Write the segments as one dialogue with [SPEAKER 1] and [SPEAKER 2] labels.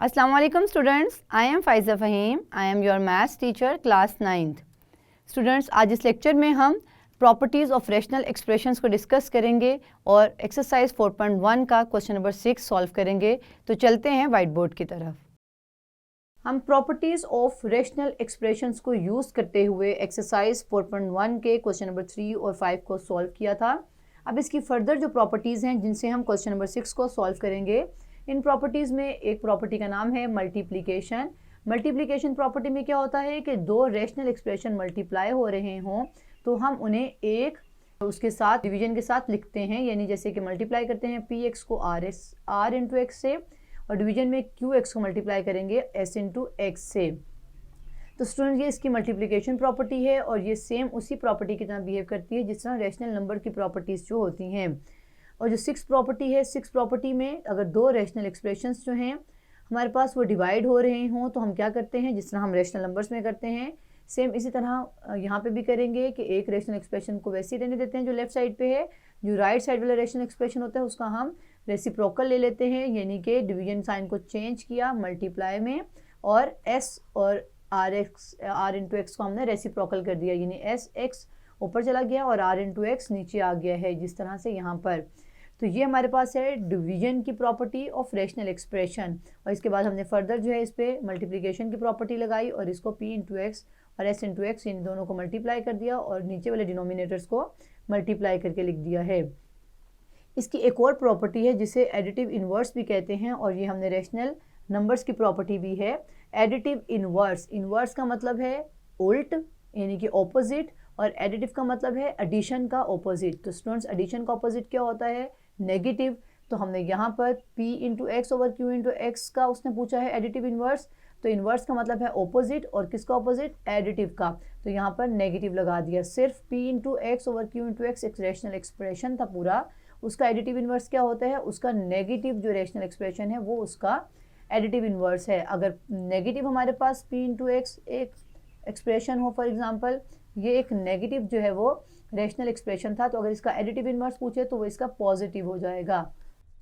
[SPEAKER 1] Assalamu alaikum students, I am Faiza Fahim, I am your maths teacher class 9th. Students, आज इस lecture में हम properties of rational expressions को discuss करेंगे और एक्सरसाइज 4.1 का क्वेश्चन नंबर 6 सॉल्व करेंगे। तो चलते हैं वाइट बोर्ड की तरफ। हम प्रॉपर्टीज़ ऑफ रैशनल एक्सप्रेशंस को यूज़ करते हुए एक्सरसाइज 4.1 के क्वेश्चन नंबर 3 और 5 को सॉल्व किया था। अब इसकी फर्दर जो प्रॉपर्टीज़ हैं जिनसे हम क्वेश्चन नंबर 6 को सॉल्व करेंगे, इन प्रॉपर्टीज़ में एक प्रॉपर्टी का नाम है मल्टीप्लिकेशन। मल्टीप्लिकेशन प्रॉपर्टी में क्या होता है कि दो रैशनल एक्सप्रेशन मल्टीप्लाई हो रहे हों तो हम उन्हें एक उसके साथ डिवीजन के साथ लिखते हैं, यानी जैसे कि मल्टीप्लाई करते हैं पी एक्स को आर इंटू एक्स से और डिवीजन में क्यू एक्स को मल्टीप्लाई करेंगे एस इंटू एक्स से। तो स्टूडेंट ये इसकी मल्टीप्लिकेशन प्रॉपर्टी है और ये सेम उसी प्रॉपर्टी की तरह बिहेव करती है जिस तरह रैशनल नंबर की प्रॉपर्टीज़ जो होती हैं। और जो 6 प्रॉपर्टी है, 6 प्रॉपर्टी में अगर दो रैशनल एक्सप्रेशंस जो हैं हमारे पास वो डिवाइड हो रहे हों तो हम क्या करते हैं, जिस तरह हम रैशनल नंबर्स में करते हैं सेम इसी तरह यहाँ पे भी करेंगे कि एक रैशनल एक्सप्रेशन को वैसे ही रहने देते हैं जो लेफ्ट साइड पे है, जो राइट साइड वाला रैशनल एक्सप्रेशन होता है उसका हम रेसिप्रोकल ले लेते हैं, यानी कि डिवीजन साइन को चेंज किया मल्टीप्लाई में और एस और आर इंटू एक्स को हमने रेसिप्रोकल कर दिया, यानी एस एक्स ऊपर चला गया और आर इंटू एक्स नीचे आ गया है जिस तरह से यहाँ पर। तो ये हमारे पास है डिवीजन की प्रॉपर्टी ऑफ रैशनल एक्सप्रेशन। और इसके बाद हमने फर्दर जो है इस पर मल्टीप्लिकेशन की प्रॉपर्टी लगाई और इसको पी इंटू एक्स और एस इंटू एक्स इन दोनों को मल्टीप्लाई कर दिया और नीचे वाले डिनोमिनेटर्स को मल्टीप्लाई करके लिख दिया है। इसकी एक और प्रॉपर्टी है जिसे एडिटिव इन्वर्स भी कहते हैं और ये हमने रैशनल नंबर्स की प्रॉपर्टी भी है। एडिटिव इन्वर्स, इन्वर्स का मतलब है उल्ट यानी कि ऑपोजिट और एडिटिव का मतलब है एडिशन का ऑपोजिट। तो स्टूडेंट्स एडिशन का ऑपोजिट क्या होता है, नेगेटिव। तो हमने यहाँ पर p into x over Q into x का उसने पूछा है एडिटिव इन्वर्स, तो इन्वर्स का मतलब है ऑपोजिट और किसका ऑपोजिट, एडिटिव का। तो यहाँ पर नेगेटिव लगा दिया। सिर्फ p into x over Q into x एक रैशनल एक्सप्रेशन था पूरा, उसका एडिटिव इन्वर्स क्या होता है, उसका नेगेटिव जो रैशनल एक्सप्रेशन है वो उसका एडिटिव इन्वर्स है। अगर नेगेटिव हमारे पास p इंटू एक्स एक एक्सप्रेशन हो, फॉर एग्जाम्पल ये एक नेगेटिव जो है वो रैशनल एक्सप्रेशन था, तो अगर इसका एडिटिव इन्वर्स पूछे तो वो इसका पॉजिटिव हो जाएगा।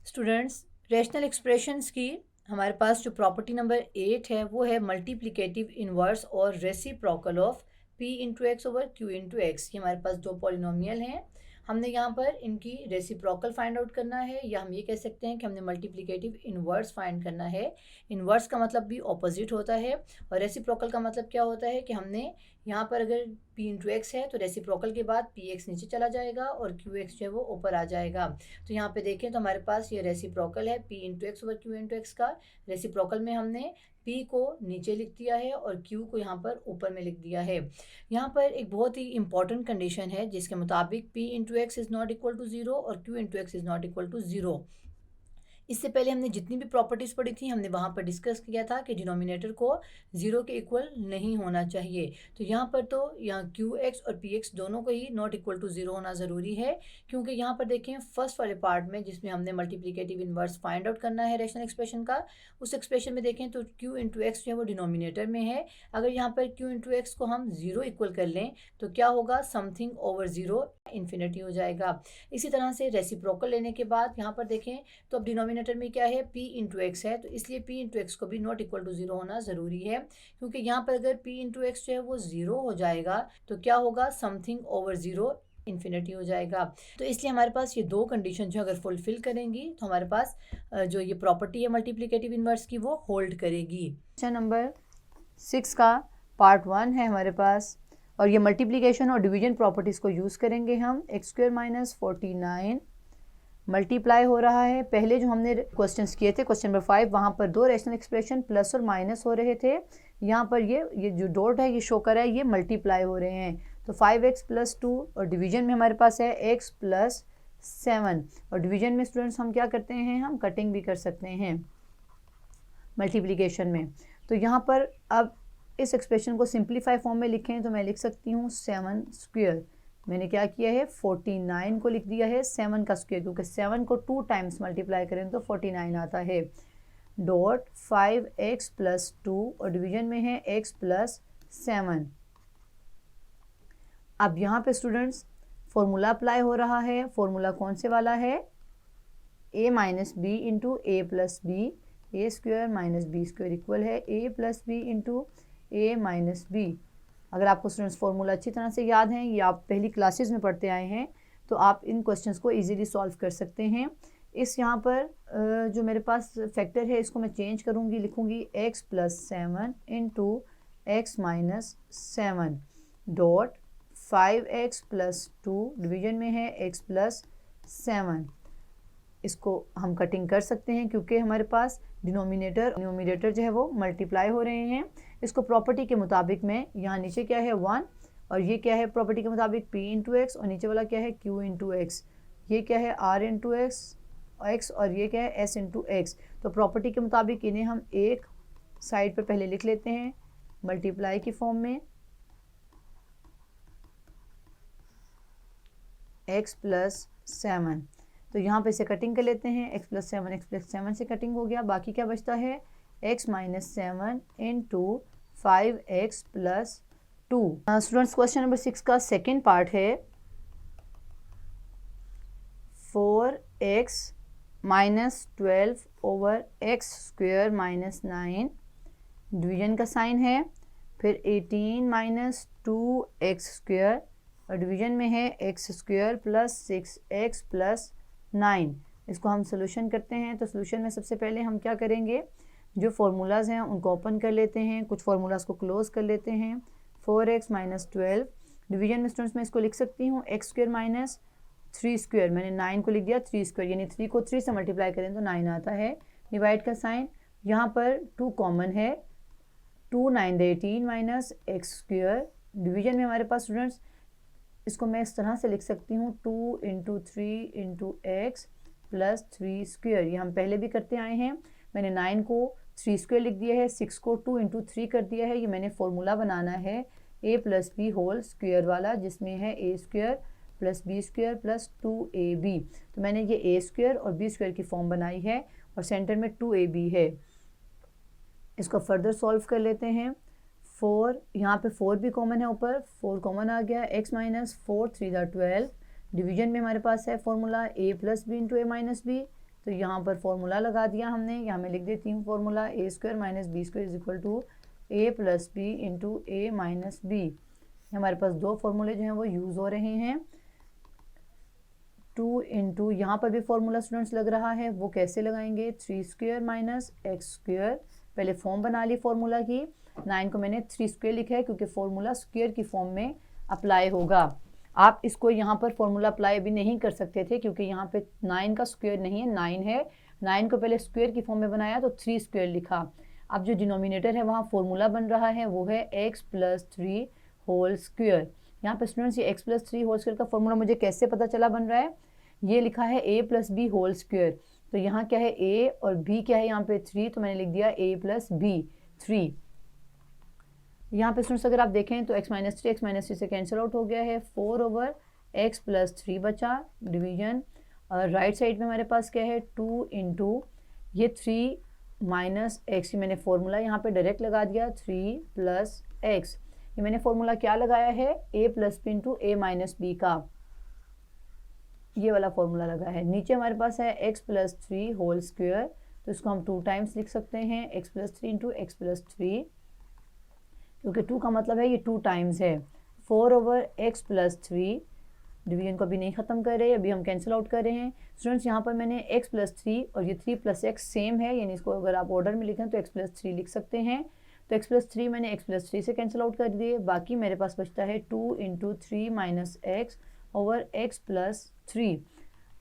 [SPEAKER 1] स्टूडेंट्स, रैशनल एक्सप्रेशंस की हमारे पास जो प्रॉपर्टी नंबर 8 है वो है मल्टीप्लिकेटिव इन्वर्स और reciprocal of p into x over q into x. ये हमारे पास दो पॉलिनोमियल हैं, हमने यहाँ पर इनकी रेसिप्रोकल फाइंड आउट करना है, या हम ये कह सकते हैं कि हमने मल्टीप्लिकेटिव इन्वर्स फाइंड करना है। इन्वर्स का मतलब भी ऑपोजिट होता है और रेसिप्रोकल का मतलब क्या होता है कि हमने यहाँ पर अगर p इंटू एक्स है तो रेसिप्रोकल के बाद पी एक्स नीचे चला जाएगा और क्यू एक्स जो है वो ऊपर आ जाएगा। तो यहाँ पे देखें तो हमारे पास ये रेसिप्रोकल है p into x over Q into x का। रेसिप्रोकल में हमने p को नीचे लिख दिया है और q को यहाँ पर ऊपर में लिख दिया है। यहाँ पर एक बहुत ही इंपॉर्टेंट कंडीशन है जिसके मुताबिक p into X is not equal to 0 और q into X is not equal to 0। इससे पहले हमने जितनी भी प्रॉपर्टीज़ पढ़ी थी हमने वहाँ पर डिस्कस किया था कि डिनोमिनेटर को 0 के इक्वल नहीं होना चाहिए। तो यहाँ पर तो यहाँ क्यू एक्स और पी एक्स दोनों को ही नॉट इक्वल टू 0 होना ज़रूरी है, क्योंकि यहाँ पर देखें फर्स्ट वाले पार्ट में जिसमें हमने मल्टीप्लिकेटिव इन्वर्स फाइंड आउट करना है रैशनल एक्सप्रेशन का, उस एक्सप्रेशन में देखें तो क्यू इंटू एक्स जो है वो डिनोमिनेटर में है। अगर यहाँ पर क्यू इंटू एक्स को हम 0 इक्वल कर लें तो क्या होगा, समथिंग ओवर 0 इन्फिनिटी हो जाएगा। इसी तरह से रेसिप्रोकल लेने के बाद यहाँ पर देखें तो अब डिनोमिनेटर में क्या है, p इंटू एक्स है, तो इसलिए p इंटू एक्स को भी नॉट इक्वल टू 0 होना ज़रूरी है, क्योंकि यहाँ पर अगर p इंटू एक्स जो है वो 0 हो जाएगा तो क्या होगा, समथिंग ओवर 0 इन्फिनिटी हो जाएगा। तो इसलिए हमारे पास ये दो कंडीशन जो अगर फुलफिल करेंगी तो हमारे पास जो ये प्रॉपर्टी है मल्टीप्लिकेटिव इन्वर्स की वो होल्ड करेगी। क्वेश्चन नंबर 6 का पार्ट 1 है हमारे पास और ये मल्टीप्लिकेशन और डिवीजन प्रॉपर्टीज़ को यूज़ करेंगे हम। एक्स स्क्वायर माइनस 49 मल्टीप्लाई हो रहा है। पहले जो हमने क्वेश्चंस किए थे क्वेश्चन नंबर 5 वहाँ पर दो रैशनल एक्सप्रेशन प्लस और माइनस हो रहे थे, यहाँ पर ये जो डॉट है ये शो कर रहा है ये मल्टीप्लाई हो रहे हैं। तो 5x प्लस 2 और डिवीजन में हमारे पास है x प्लस 7 और डिवीजन में स्टूडेंट्स हम क्या करते हैं, हम कटिंग भी कर सकते हैं मल्टीप्लिकेशन में। तो यहाँ पर अब इस एक्सप्रेशन को सिंप्लीफाई फॉर्म में लिखें तो मैं लिख सकती हूँ 7 स्क्वायर। मैंने क्या किया है, 49 को लिख दिया है 7 का स्क्वायर, क्योंकि 7 को 2 टाइम्स मल्टीप्लाई करें तो 49 आता है। डॉट 5x प्लस 2 और डिवीजन में है x प्लस 7। अब यहाँ पे स्टूडेंट्स फॉर्मूला अप्लाई हो रहा है। फॉर्मूला कौन से वाला है, a minus B into A plus B, A square minus B square equal है A plus B into A minus B. अगर आपको स्टूडेंट्स फॉर्मूला अच्छी तरह से याद हैं या आप पहली क्लासेस में पढ़ते आए हैं तो आप इन क्वेश्चंस को इजीली सॉल्व कर सकते हैं। इस यहाँ पर जो मेरे पास फैक्टर है इसको मैं चेंज करूँगी, लिखूँगी x plus 7 into x minus 7 dot 5x plus 2 division में है x प्लस 7। इसको हम कटिंग कर सकते हैं क्योंकि हमारे पास डिनोमिनेटर जो है वो मल्टीप्लाई हो रहे हैं। इसको प्रॉपर्टी के मुताबिक मैं यहाँ नीचे क्या है 1 और ये क्या है प्रॉपर्टी के मुताबिक p इंटू एक्स और नीचे वाला क्या है q इंटू एक्स, ये क्या है r इंटू एक्स और ये क्या है s इंटू एक्स। तो प्रॉपर्टी के मुताबिक इन्हें हम एक साइड पर पहले लिख लेते हैं मल्टीप्लाई की फॉर्म में x प्लस 7। तो यहाँ पे से कटिंग कर लेते हैं x प्लस 7 से कटिंग हो गया। बाकी क्या बचता है x minus 7 into 5x plus 2। Students question number 6 का सेकेंड पार्ट है 4x minus 12 over x square minus 9 division का साइन है, फिर 18 माइनस 2x स्क्वेयर और डिवीजन में है x square plus 6x plus 9। इसको हम सोल्यूशन करते हैं। तो सोल्यूशन में सबसे पहले हम क्या करेंगे, जो फार्मूलाज हैं उनको ओपन कर लेते हैं, कुछ फार्मूलाज को क्लोज कर लेते हैं। 4x माइनस 12 डिवीजन में स्टूडेंट्स में इसको लिख सकती हूँ x स्क्वेयर माइनस 3 स्क्वेयर, मैंने 9 को लिख दिया 3 स्क्वेयर, यानी 3 को 3 से मल्टीप्लाई करें तो 9 आता है। डिवाइड का साइन, यहाँ पर 2 कॉमन है, 2 9 18 माइनस एक्स स्क्वेयर डिवीजन में हमारे पास स्टूडेंट्स इसको मैं इस तरह से लिख सकती हूँ 2 into 3 into x plus 3 square. ये हम पहले भी करते आए हैं। मैंने 9 को 3 स्क्वेयर लिख दिया है, 6 को 2 इंटू 3 कर दिया है। ये मैंने फॉर्मूला बनाना है a plus B whole square वाला, जिसमें है a square plus B square plus 2ab। तो मैंने ये a स्क्वेयर और b स्क्वेयर की फॉर्म बनाई है और सेंटर में 2ab है। इसको फर्दर सॉल्व कर लेते हैं। 4, यहाँ पे 4 भी कॉमन है, ऊपर 4 कॉमन आ गया। x माइनस 4 3 12 डिवीजन में हमारे पास है formula a plus B into A minus B. तो यहाँ पर फॉर्मूला लगा दिया हमने, यहाँ मैं लिख देती हूँ formula a square minus B square is equal to a plus B into A minus B. हमारे पास दो फॉर्मूले जो हैं वो यूज़ हो रहे हैं। 2 इंटू यहाँ पर भी फॉर्मूला स्टूडेंट्स लग रहा है, वो कैसे लगाएंगे 3 स्क्वायर माइनस एक्स स्क्वायर। पहले फॉर्म बना ली फॉर्मूला की, 9 को मैंने 3 स्क्वायर लिखा है क्योंकि फॉर्मूला स्क्वायर की फॉर्म में अप्लाई होगा। आप इसको यहाँ पर फॉर्मूला अप्लाई अभी नहीं कर सकते थे क्योंकि यहाँ पे 9 का स्क्वायर नहीं है, 9 है। 9 को पहले स्क्वायर की फॉर्म में बनाया तो 3 स्क्वायर लिखा। अब जो डिनोमिनेटर है वहाँ फॉर्मूला बन रहा है वो है x प्लस 3 होल स्क्वायर। यहाँ पे स्टूडेंट्स ये x प्लस 3 होल स्क्वायर का फॉर्मूला मुझे कैसे पता चला बन रहा है, ये लिखा है a plus B whole square. तो यहाँ क्या है a और b क्या है यहाँ पे 3, तो मैंने लिख दिया a प्लस बी 3। यहाँ पे स्टूडेंट्स अगर आप देखें तो x माइनस 3 से कैंसिल आउट हो गया है, 4 ओवर x प्लस 3 बचा डिवीजन। और राइट साइड में हमारे पास क्या है 2 इंटू ये 3 माइनस एक्स, मैंने फॉर्मूला यहाँ पे डायरेक्ट लगा दिया 3 प्लस एक्स। ये मैंने फॉर्मूला क्या लगाया है a plus B into A minus B का, ये वाला फॉर्मूला लगा है। नीचे हमारे पास है x प्लस 3 होल स्क्वायर, तो इसको हम 2 टाइम्स लिख सकते हैं x plus 3 into x plus 3, क्योंकि 2 का मतलब है ये 2 टाइम्स है। 4 ओवर x प्लस 3 डिवीजन को अभी नहीं ख़त्म कर रहे, अभी हम कैंसिल आउट कर रहे हैं। स्टूडेंट्स यहाँ पर मैंने x प्लस 3 और ये 3 प्लस एक्स सेम है, यानी इसको अगर आप ऑर्डर में लिखें तो x प्लस 3 लिख सकते हैं। तो x प्लस 3 मैंने x प्लस 3 से कैंसिल आउट कर दिए। बाकी मेरे पास बचता है 2 into 3 minus x over x plus 3।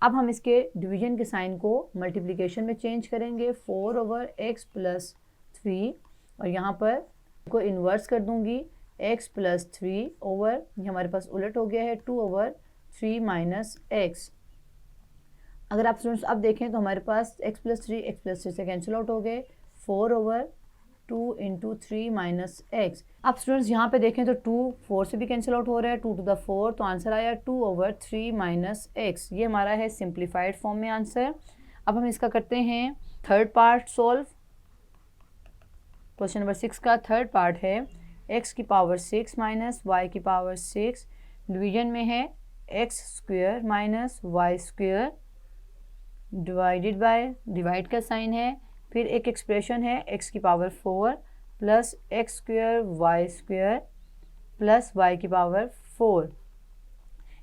[SPEAKER 1] अब हम इसके डिवीजन के साइन को मल्टीप्लिकेशन में चेंज करेंगे, 4 ओवर x प्लस 3 और यहाँ पर को इन्वर्स कर दूंगी x प्लस 3 ओवर, ये हमारे पास उलट हो गया है 2 ओवर 3 माइनस एक्स। अगर आप स्टूडेंट्स अब देखें तो हमारे पास x प्लस 3 से कैंसिल आउट हो गए, 4 ओवर 2 इंटू 3 माइनस एक्स। अब स्टूडेंट्स यहाँ पे देखें तो 2 4 से भी कैंसिल आउट हो रहा है, 2 टू द 4, तो आंसर आया 2 ओवर 3 माइनस एक्स। ये हमारा है सिंप्लीफाइड फॉर्म में आंसर। अब हम इसका करते हैं third part solve. Question number 6 का थर्ड पार्ट है x की पावर 6 माइनस y की पावर 6 डिवीजन में है x square minus y square divided by, divide का साइन है फिर एक एक्सप्रेशन है x की power 4 plus X square Y square plus Y की पावर 4।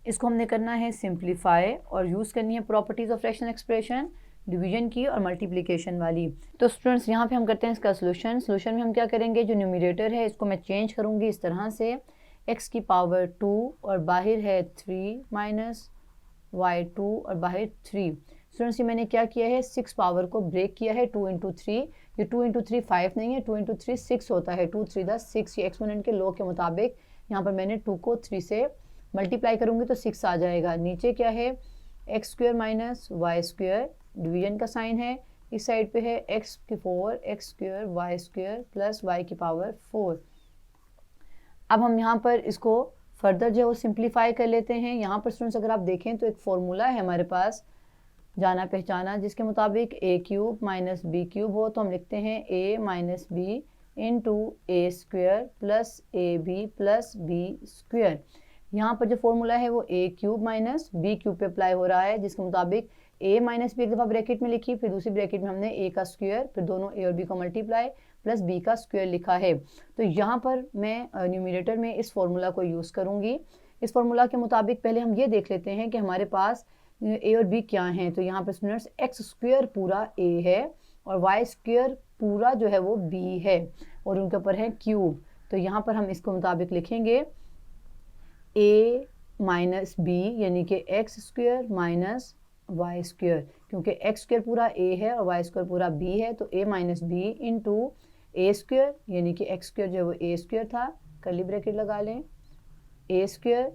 [SPEAKER 1] इसको हमने करना है सिंप्लीफाई और यूज़ करनी है properties of fractional expression, division की और मल्टीप्लिकेशन वाली। तो स्टूडेंट्स यहाँ पे हम करते हैं इसका सोल्यूशन में हम क्या करेंगे, जो न्यूमरेटर है इसको मैं चेंज करूँगी इस तरह से, x की पावर 2 और बाहर है 3 माइनस y2 और बाहर 3। स्टूडेंट्स ये मैंने क्या किया है, 6 पावर को ब्रेक किया है, 2 इंटू 3। ये 2 इंटू 3 5 नहीं है, 2 इंटू 3 6 होता है, 2 3 10 6। ये एक्सपोनेंट के लॉ के मुताबिक यहाँ पर मैंने 2 को 3 से मल्टीप्लाई करूँगी तो 6 आ जाएगा। नीचे क्या है, X square minus Y square, division का साइन है, इस साइड पे है x की 4 X square Y square plus Y की पावर 4। अब हम यहाँ पर इसको फर्दर जो है वो सिंप्लीफाई कर लेते हैं। यहाँ पर स्टूडेंट्स अगर आप देखें तो एक फॉर्मूला है हमारे पास जाना पहचाना, जिसके मुताबिक a cube minus B cube हो तो हम लिखते हैं a minus B into A square plus A B plus B square. यहाँ पर जो फॉर्मूला है वो a cube minus B cube पे अप्लाई हो रहा है, जिसके मुताबिक a माइनस बी एक दफ़ा ब्रैकेट में लिखी, फिर दूसरी ब्रैकेट में हमने a का स्क्वायर, फिर दोनों a और b को मल्टीप्लाई प्लस b का स्क्वायर लिखा है। तो यहाँ पर मैं न्यूमरेटर में इस फॉर्मूला को यूज़ करूँगी। इस फॉर्मूला के मुताबिक पहले हम ये देख लेते हैं कि हमारे पास a और b क्या हैं। तो यहाँ पर स्टूडेंट्स एक्स स्क्वायर पूरा a है और वाई स्क्वायर पूरा जो है वो b है और उनके ऊपर है क्यूब। तो यहाँ पर हम इसको मुताबिक लिखेंगे a माइनस बी यानी कि X square minus Y square, क्योंकि एक्स स्क्वायर पूरा a है और वाई स्क्वायर पूरा b है, तो a minus B into A square यानी कि एक्स स्क्वायर जो है वो a स्क्वायर था, कर्ली ब्रैकेट लगा लें, a स्क्वायर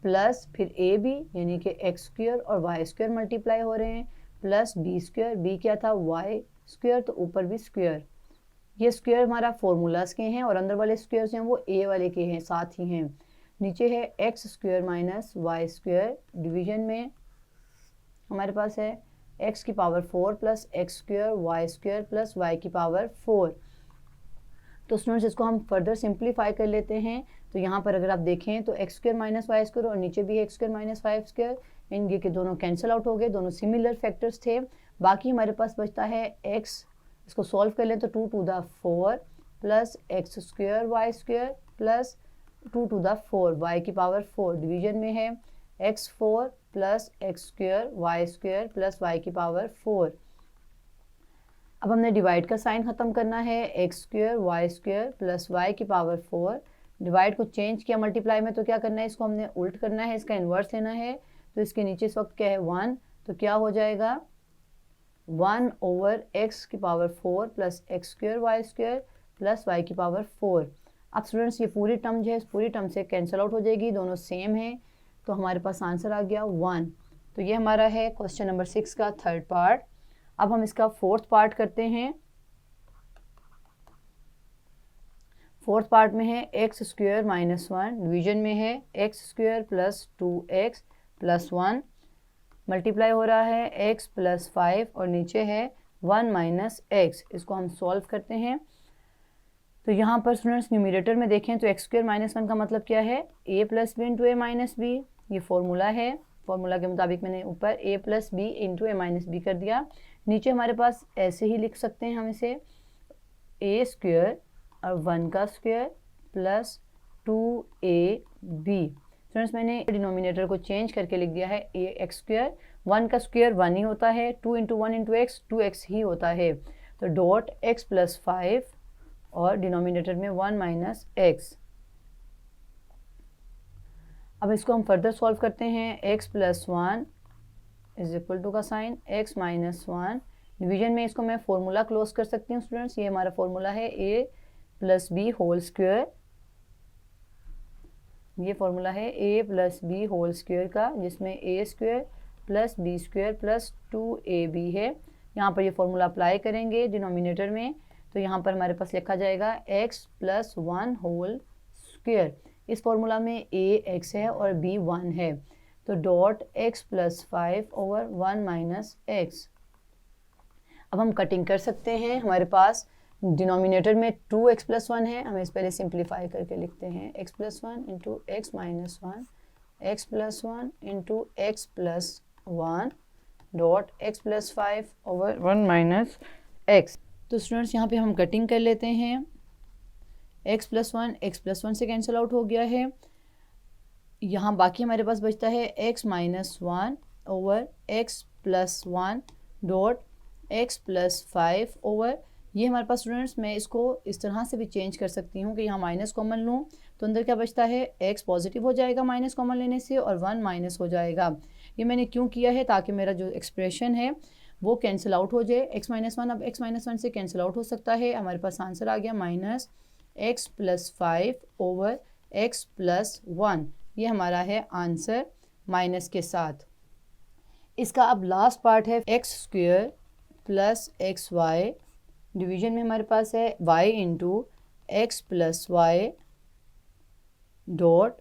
[SPEAKER 1] प्लस फिर ए बी यानी कि एक्स स्क्वायर और वाई स्क्वायर मल्टीप्लाई हो रहे हैं प्लस बी स्क्वायर, बी क्या था वाई स्क्वायर तो ऊपर भी स्क्वायर। ये स्क्वायर हमारा फॉर्मूलाज के हैं और अंदर वाले स्क्वायर्स हैं वो a वाले के हैं, साथ ही हैं। नीचे है X square minus Y square, division में हमारे पास है x की power 4 plus X square Y square plus Y की पावर 4। तो स्टूडेंट्स इसको हम फर्दर सिंप्लीफाई कर लेते हैं। तो यहाँ पर अगर आप देखें तो X square minus Y square और नीचे भी X square minus Y square, इनके के दोनों कैंसिल आउट हो गए, दोनों सिमिलर फैक्टर्स थे। बाकी हमारे पास बचता है x, इसको सॉल्व कर लें तो 2 to the 4 plus X square Y square plus 2 to the 4 Y की पावर 4। डिवीजन में है x4 plus X square Y square plus Y की पावर 4। अब हमने डिवाइड का साइन ख़त्म करना है, X square Y square plus Y की पावर 4। डिवाइड को चेंज किया मल्टीप्लाई में तो क्या करना है, इसको हमने उल्ट करना है, इसका इन्वर्स लेना है। तो इसके नीचे इस वक्त क्या है 1, तो क्या हो जाएगा 1 ओवर एक्स की power 4 plus X square Y square plus Y की पावर 4। अब स्टूडेंट्स ये पूरी टर्म जो है इस पूरी टर्म से कैंसिल आउट हो जाएगी, दोनों सेम है, तो हमारे पास आंसर आ गया 1। तो ये हमारा है क्वेश्चन नंबर 6 का थर्ड पार्ट। अब हम इसका फोर्थ पार्ट करते हैं। फोर्थ पार्ट में है एक्स स्क्वायर माइनस 1, डिवीजन में है X square plus 2x plus 1, multiply हो रहा है x प्लस 5 और नीचे है 1 माइनस एक्स। इसको हम सॉल्व करते हैं। तो यहाँ पर स्टूडेंट्स न्यूमरेटर में देखें तो एक्स स्क्वायर माइनस 1 का मतलब क्या है, a plus B into A minus B, ये फॉर्मूला है। फॉर्मूला के मुताबिक मैंने ऊपर a plus B into A minus B कर दिया। नीचे हमारे पास ऐसे ही लिख सकते हैं हम इसे a स्क्वायर और 1 का स्क्वायर प्लस 2ab। स्टूडेंट्स मैंने डिनोमिनेटर को चेंज करके लिख दिया है a एक्स स्क्वायर, 1 का स्क्वायर 1 ही होता है, 2 इंटू 1 इंटू एक्स 2x ही होता है, तो डॉट x प्लस 5 और डिनोमिनेटर में 1 माइनस एक्स। अब इसको हम फर्दर सॉल्व करते हैं, x plus 1 is equal to का साइन x माइनस 1, डिवीजन में इसको मैं फॉर्मूला क्लोज कर सकती हूँ स्टूडेंट्स। ये हमारा फॉर्मूला है a plus B whole square, ये फॉर्मूला है a plus B whole square का, जिसमें a square plus B square plus 2ab है। यहाँ पर ये फॉर्मूला अप्लाई करेंगे डिनोमिनेटर में, तो यहाँ पर हमारे पास लिखा जाएगा x प्लस 1 होल स्क्वायर। इस फॉर्मूला में a x है और b 1 है, तो dot x plus 5 over 1 minus x. अब हम कटिंग कर सकते हैं, हमारे पास डिनोमिनेटर में 2x प्लस 1 है, हम इस पहले सिंप्लीफाई करके लिखते हैं x plus 1 into x minus 1, x plus 1 into x plus 1 dot x plus 5 over 1 minus x. तो स्टूडेंट्स यहाँ पे हम कटिंग कर लेते हैं। x+1 से कैंसिल आउट हो गया है। यहाँ बाकी हमारे पास बचता है x-1 over x+1 dot x+5 over, ये हमारे पास स्टूडेंट्स, मैं इसको इस तरह से भी चेंज कर सकती हूँ कि यहाँ माइनस कॉमन लूँ तो अंदर क्या बचता है, x पॉजिटिव हो जाएगा माइनस कॉमन लेने से और 1 माइनस हो जाएगा। ये मैंने क्यों किया है, ताकि मेरा जो एक्सप्रेशन है वो कैंसिल आउट हो जाए। x-1 अब x-1 से कैंसिल आउट हो सकता है। हमारे पास आंसर आ गया -x+5 ओवर x+1, ये हमारा है आंसर माइनस के साथ। इसका अब लास्ट पार्ट है x² + xy, डिवीजन में हमारे पास है y इंटू x+y डॉट,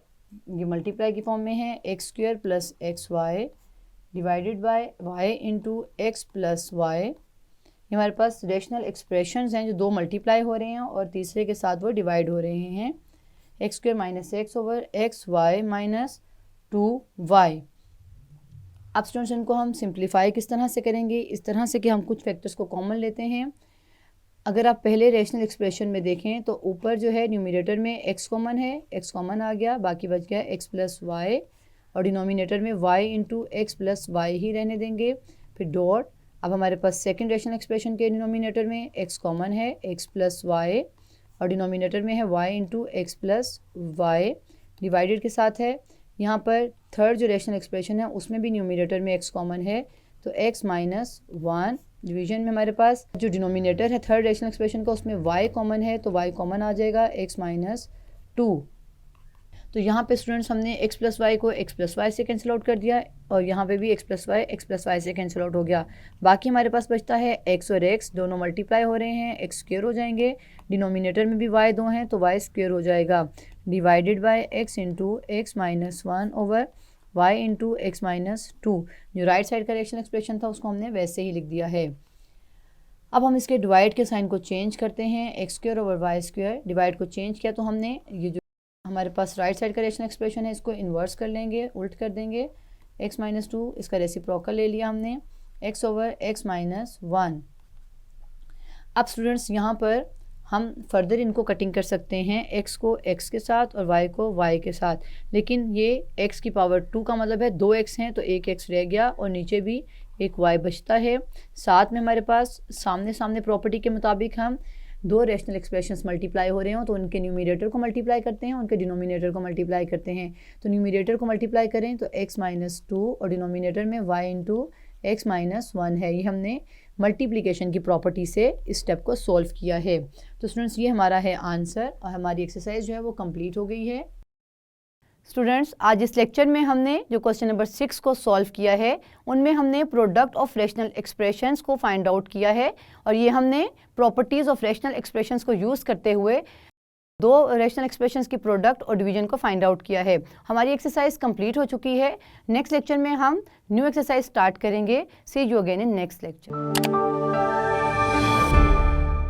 [SPEAKER 1] ये मल्टीप्लाई की फॉर्म में है, x² + xy divided by y into x+y। ये हमारे पास रेशनल एक्सप्रेशंस हैं जो दो मल्टीप्लाई हो रहे हैं और तीसरे के साथ वो डिवाइड हो रहे हैं। x² - x over xy - 2y। अब स्टूडेंट्स इनको हम सिंप्लीफाई किस तरह से करेंगे, इस तरह से कि हम कुछ फैक्टर्स को कॉमन लेते हैं। अगर आप पहले रेशनल एक्सप्रेशन में देखें तो ऊपर जो है न्यूमरेटर में x कॉमन है, x कॉमन आ गया, बाकी बच गया x+y और डिनोमिनेटर में y इंटू x+y ही रहने देंगे, फिर डॉट। अब हमारे पास सेकंड रेशनल एक्सप्रेशन के डिनोमिनेटर में x कॉमन है, x+y और डिनोमिनेटर में है y इंटू x+y डिवाइडेड के साथ है। यहाँ पर थर्ड जो रेशनल एक्सप्रेशन है उसमें भी न्यूमरेटर में x कॉमन है, तो x - 1 डिवीजन में हमारे पास जो डिनोमिनेटर है थर्ड रेशनल एक्सप्रेशन का उसमें y कॉमन है, तो y कॉमन आ जाएगा x - 2। तो यहाँ पे स्टूडेंट्स हमने x+y को x+y से कैंसिल आउट कर दिया और यहाँ पे भी x+y से कैंसिल आउट हो गया। बाकी हमारे पास बचता है x और x दोनों मल्टीप्लाई हो रहे हैं, x² हो जाएंगे, डिनोमिनेटर में भी y दो हैं तो y² हो जाएगा, divided by x into x - 1 over y into x - 2। जो राइट साइड का रेशनल एक्सप्रेशन था उसको हमने वैसे ही लिख दिया है। अब हम इसके डिवाइड के साइन को चेंज करते हैं, x² ओवर y², डिवाइड को चेंज किया तो हमने ये जो हमारे पास राइट साइड का रेशनल एक्सप्रेशन है इसको इन्वर्स कर लेंगे, उल्ट कर देंगे, x - 2 इसका रेसिप्रोकल ले लिया हमने, x ओवर x - 1। अब स्टूडेंट्स यहाँ पर हम फर्दर इनको कटिंग कर सकते हैं, x को x के साथ और y को y के साथ, लेकिन ये x की पावर 2 का मतलब है 2x हैं तो एक x रह गया और नीचे भी एक y बचता है। साथ में हमारे पास सामने सामने प्रॉपर्टी के मुताबिक हम दो रेशनल एक्सप्रेशंस मल्टीप्लाई हो रहे हो तो उनके न्यूमरेटर को मल्टीप्लाई करते हैं, उनके डिनोमिनेटर को मल्टीप्लाई करते हैं। तो न्यूमरेटर को मल्टीप्लाई करें तो x - 2 और डिनोमिनेटर में y इंटू x - 1 है। ये हमने मल्टीप्लिकेशन की प्रॉपर्टी से इस स्टेप को सॉल्व किया है। तो स्टूडेंट्स ये हमारा है आंसर और हमारी एक्सरसाइज जो है वो कंप्लीट हो गई है। स्टूडेंट्स आज इस लेक्चर में हमने जो क्वेश्चन नंबर 6 को सॉल्व किया है उनमें हमने प्रोडक्ट ऑफ रेशनल एक्सप्रेशंस को फाइंड आउट किया है और ये हमने प्रॉपर्टीज़ ऑफ रेशनल एक्सप्रेशंस को यूज़ करते हुए दो रेशनल एक्सप्रेशंस की प्रोडक्ट और डिवीजन को फाइंड आउट किया है। हमारी एक्सरसाइज कंप्लीट हो चुकी है। नेक्स्ट लेक्चर में हम न्यू एक्सरसाइज स्टार्ट करेंगे। See you again in next lecture.